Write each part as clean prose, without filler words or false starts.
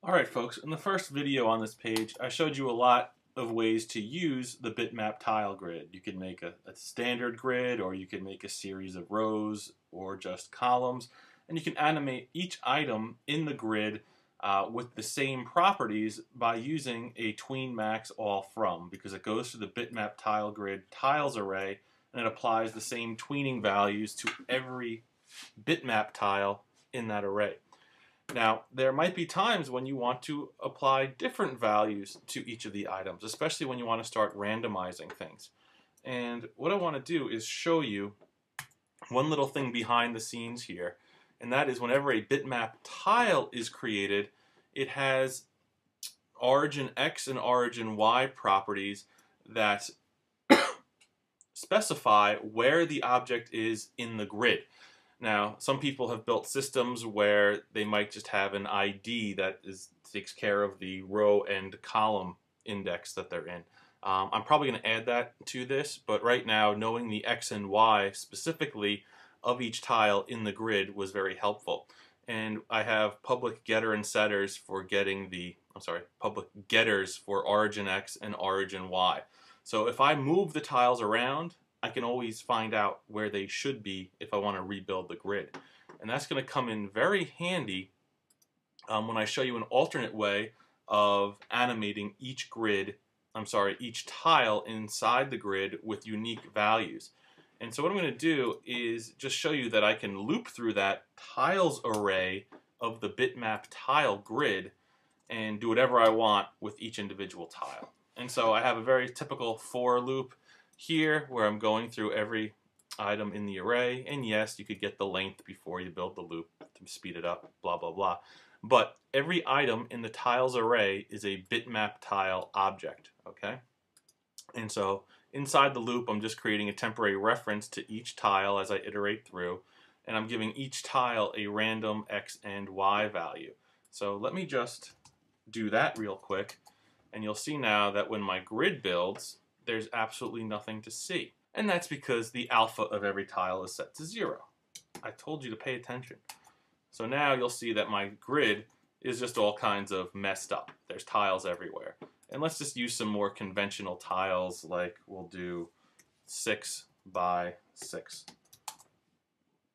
Alright folks, in the first video on this page I showed you a lot of ways to use the bitmap tile grid. You can make a standard grid, or you can make a series of rows or just columns, and you can animate each item in the grid with the same properties by using a tween max all from, because it goes to the bitmap tile grid tiles array and it applies the same tweening values to every bitmap tile in that array. Now, there might be times when you want to apply different values to each of the items, especially when you want to start randomizing things. And what I want to do is show you one little thing behind the scenes here, and that is whenever a bitmap tile is created, it has origin X and origin Y properties that specify where the object is in the grid. Now, some people have built systems where they might just have an ID that takes care of the row and column index that they're in. I'm probably going to add that to this, but right now, knowing the X and Y specifically of each tile in the grid was very helpful. And I have public getter and setters for getting public getters for origin X and origin Y. So if I move the tiles around, I can always find out where they should be if I want to rebuild the grid. And that's going to come in very handy when I show you an alternate way of animating each tile inside the grid with unique values. And so what I'm going to do is just show you that I can loop through that tiles array of the bitmap tile grid and do whatever I want with each individual tile. And so I have a very typical for loop here where I'm going through every item in the array, and yes, you could get the length before you build the loop to speed it up, blah blah blah. But every item in the tiles array is a bitmap tile object, okay? And so inside the loop I'm just creating a temporary reference to each tile as I iterate through, and I'm giving each tile a random X and Y value. So let me just do that real quick, and you'll see now that when my grid builds, there's absolutely nothing to see. And that's because the alpha of every tile is set to 0. I told you to pay attention. So now you'll see that my grid is just all kinds of messed up. There's tiles everywhere. And let's just use some more conventional tiles, like we'll do 6 by 6.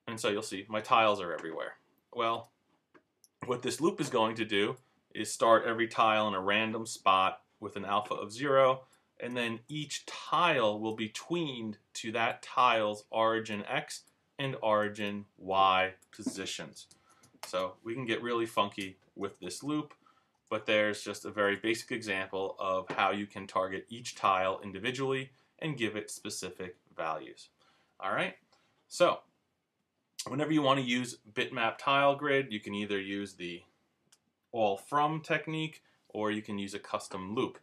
And so you'll see my tiles are everywhere. Well, what this loop is going to do is start every tile in a random spot with an alpha of 0, and then each tile will be tweened to that tile's origin X and origin Y positions. So we can get really funky with this loop, but there's just a very basic example of how you can target each tile individually and give it specific values. All right, so whenever you want to use bitmap tile grid, you can either use the all from technique, or you can use a custom loop.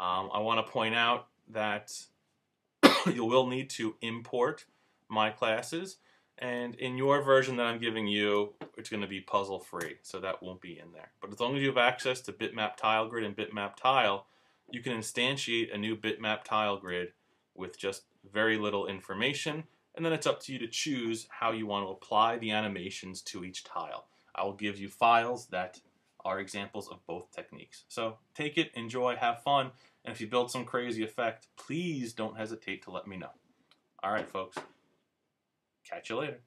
I want to point out that you will need to import my classes, and in your version that I'm giving you, it's going to be puzzle free, so that won't be in there. But as long as you have access to bitmap tile grid and bitmap tile, you can instantiate a new bitmap tile grid with just very little information, and then it's up to you to choose how you want to apply the animations to each tile. I will give you files that are examples of both techniques. So take it, enjoy, have fun, and if you build some crazy effect, please don't hesitate to let me know. All right, folks. Catch you later.